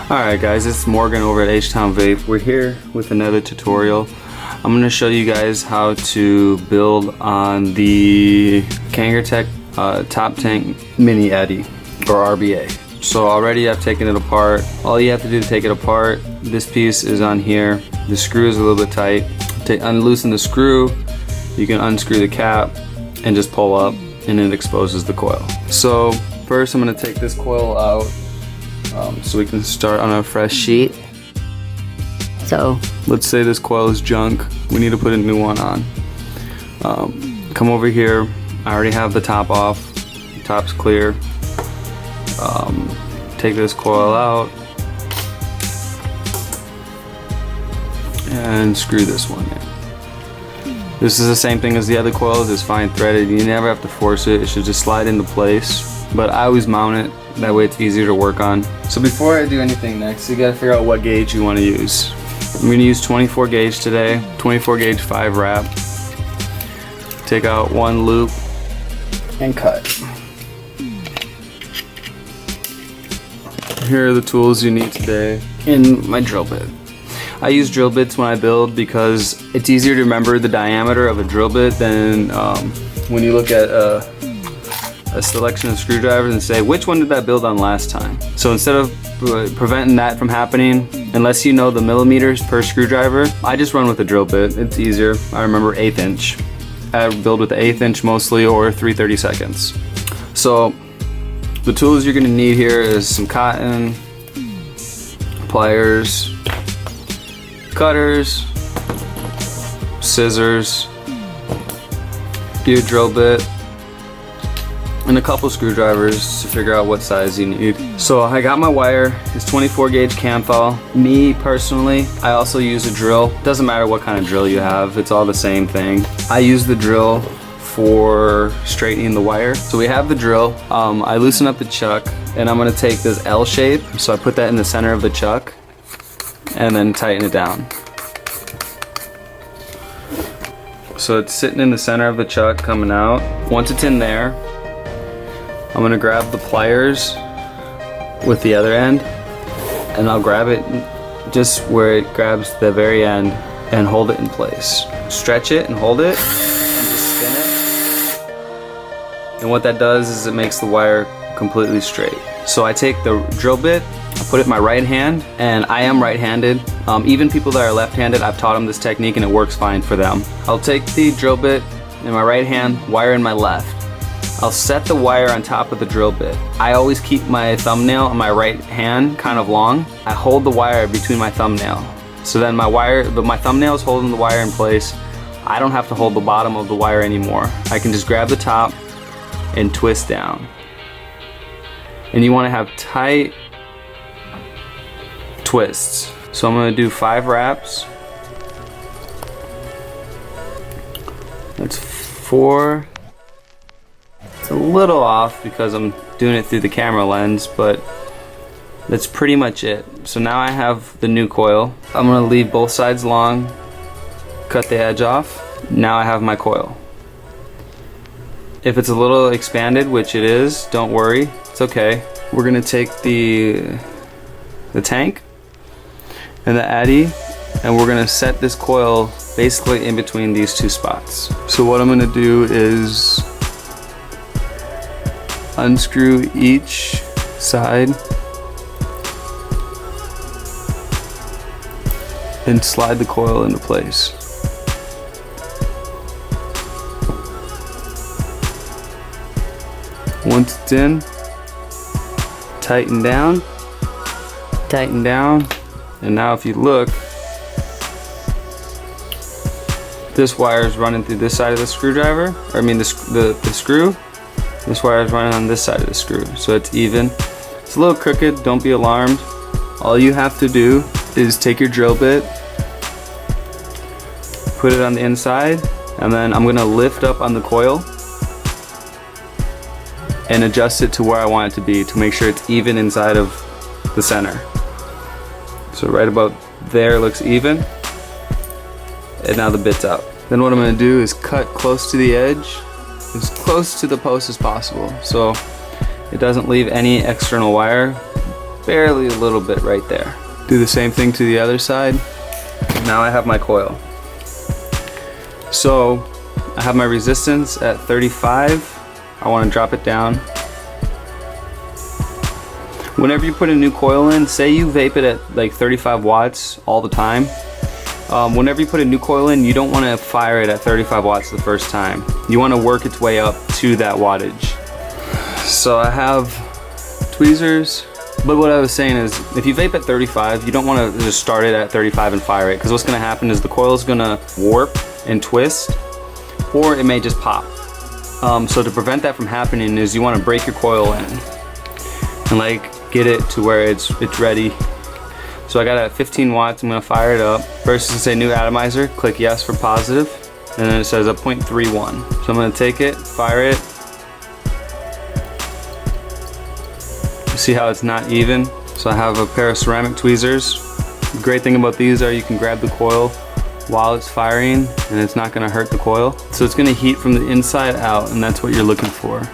Alright guys, it's Morgan over at H Town Vape. We're here with another tutorial. I'm going to show you guys how to build on the Kangertech Top Tank Mini Eddy or RBA. So already I've taken it apart. All you have to do to take it apart, this piece is on here. The screw is a little bit tight. Unloosen the screw, you can unscrew the cap and just pull up and it exposes the coil. So first I'm going to take this coil out. So we can start on a fresh sheet. So let's say this coil is junk. We need to put a new one on. Come over here. I already have the top off. The top's clear. Take this coil out and screw this one in. This is the same thing as the other coils. It's fine threaded. You never have to force it. It should just slide into place. But I always mount it. That way it's easier to work on. So before I do anything next, you gotta figure out what gauge you want to use. I'm gonna use 24 gauge today, 24 gauge 5 wrap. Take out one loop and cut. Here are the tools you need today and my drill bit. I use drill bits when I build because it's easier to remember the diameter of a drill bit than when you look at a selection of screwdrivers and say, which one did that build on last time? So instead of preventing that from happening, unless you know the millimeters per screwdriver, I just run with a drill bit. It's easier. I remember 1/8 inch. I build with the 1/8 inch mostly, or 3/32. So the tools you're gonna need here is some cotton, pliers, cutters, scissors, your drill bit, and a couple screwdrivers to figure out what size you need. So I got my wire. It's 24 gauge Camthol. Me personally, I also use a drill. Doesn't matter what kind of drill you have, it's all the same thing. I use the drill for straightening the wire. So we have the drill. I loosen up the chuck and I'm gonna take this L shape. So I put that in the center of the chuck and then tighten it down. So it's sitting in the center of the chuck coming out. Once it's in there, I'm gonna grab the pliers with the other end and I'll grab it just where it grabs the very end and hold it in place. Stretch it and hold it and just spin it. And what that does is it makes the wire completely straight. So I take the drill bit, I put it in my right hand, and I am right-handed. Even people that are left-handed, I've taught them this technique and it works fine for them. I'll take the drill bit in my right hand, wire in my left. I'll set the wire on top of the drill bit. I always keep my thumbnail on my right hand kind of long. I hold the wire between my thumbnail. So then my thumbnail is holding the wire in place. I don't have to hold the bottom of the wire anymore. I can just grab the top and twist down. And you want to have tight twists. So I'm going to do 5 wraps. That's 4. It's a little off because I'm doing it through the camera lens, but that's pretty much it. So now I have the new coil. I'm gonna leave both sides long, cut the edge off. Now I have my coil. If it's a little expanded, which it is, don't worry, it's okay. We're gonna take the tank and the Eddy, and we're gonna set this coil basically in between these 2 spots. So what I'm gonna do is unscrew each side and slide the coil into place. Once it's in, tighten down, and now if you look, this wire is running through this side of the screwdriver, or I mean the screw. This wire is running on this side of the screw, so it's even. It's a little crooked, don't be alarmed. All you have to do is take your drill bit, put it on the inside, and then I'm gonna lift up on the coil and adjust it to where I want it to be to make sure it's even inside of the center. So right about there looks even, and now the bit's out. Then what I'm gonna do is cut close to the edge, as close to the post as possible, so it doesn't leave any external wire barely a little bit right there. Do the same thing to the other side. Now I have my coil. So I have my resistance at 35. I want to drop it down. Whenever you put a new coil in, say you vape it at like 35 watts all the time. Whenever you put a new coil in, you don't want to fire it at 35 watts the first time. You want to work its way up to that wattage. So I have tweezers, but what I was saying is if you vape at 35, you don't want to just start it at 35 and fire it, because what's going to happen is the coil is going to warp and twist, or it may just pop. So to prevent that from happening is you want to break your coil in and like get it to where it's ready. So I got it at 15 watts, I'm gonna fire it up. First it's say new atomizer, click yes for positive, and then it says a 0.31. So I'm gonna take it, fire it. See how it's not even? So I have a pair of ceramic tweezers. The great thing about these are you can grab the coil while it's firing and it's not gonna hurt the coil. So it's gonna heat from the inside out, and that's what you're looking for.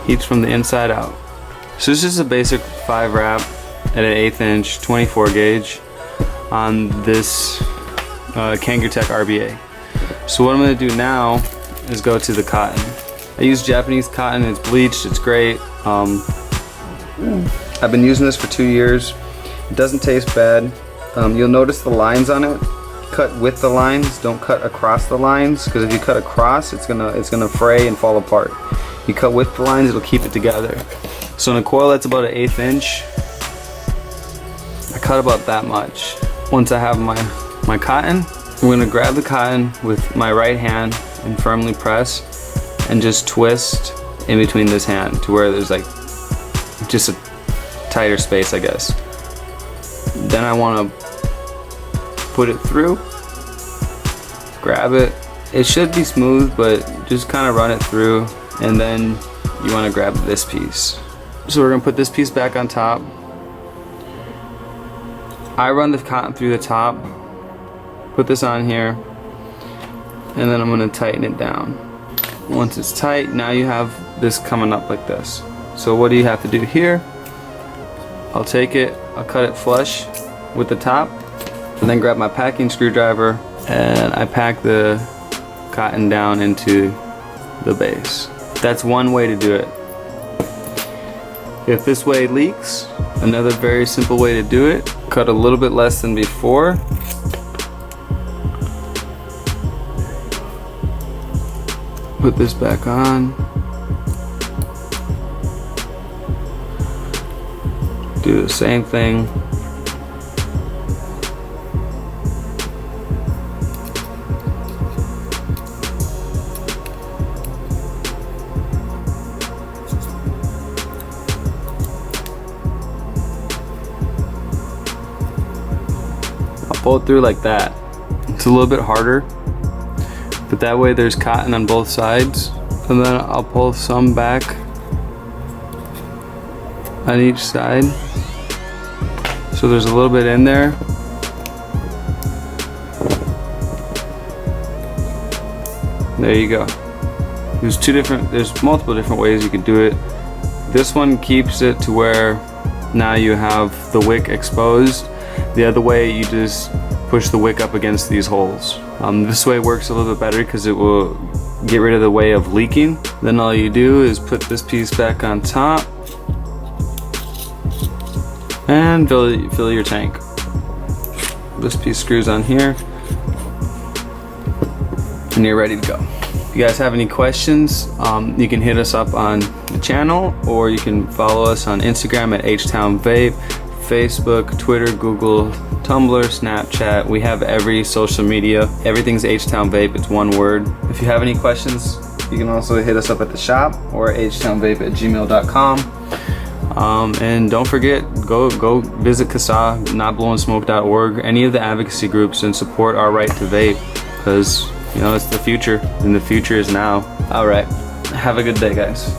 Heats from the inside out. So this is a basic 5 wrap at an 1/8 inch 24 gauge on this Kangertech RBA. So what I'm going to do now is go to the cotton. I use Japanese cotton, it's bleached, it's great. I've been using this for 2 years. It doesn't taste bad. You'll notice the lines on it. Cut with the lines, don't cut across the lines, because if you cut across it's gonna fray and fall apart. You cut with the lines, it'll keep it together. So in a coil that's about an 1/8 inch, I cut about that much. Once I have my cotton, I'm gonna grab the cotton with my right hand and firmly press and just twist in between this hand to where there's like just a tighter space, I guess. Then I wanna put it through, grab it. It should be smooth, but just kind of run it through. And then you want to grab this piece. So we're going to put this piece back on top. I run the cotton through the top, put this on here, and then I'm going to tighten it down. Once it's tight, now you have this coming up like this. So what do you have to do here? I'll take it, I'll cut it flush with the top, and then grab my packing screwdriver and I pack the cotton down into the base. That's one way to do it. If this way leaks, another very simple way to do it, cut a little bit less than before. Put this back on. Do the same thing. Pull it through like that. It's a little bit harder, but that way there's cotton on both sides. And then I'll pull some back on each side. So there's a little bit in there. There you go. There's multiple different ways you can do it. This one keeps it to where now you have the wick exposed. The other way, you just push the wick up against these holes. This way works a little bit better because it will get rid of the way of leaking. Then all you do is put this piece back on top and fill your tank. This piece screws on here and you're ready to go. If you guys have any questions, you can hit us up on the channel, or you can follow us on Instagram at H Town Vape, Facebook, Twitter, Google, Tumblr, Snapchat. We have every social media. Everything's H Town Vape. It's one word. If you have any questions, you can also hit us up at the shop or htownvape@gmail.com. And don't forget, go visit CASA, notblowingsmoke.org, any of the advocacy groups, and support our right to vape, because you know it's the future, and the future is now. All right, have a good day, guys.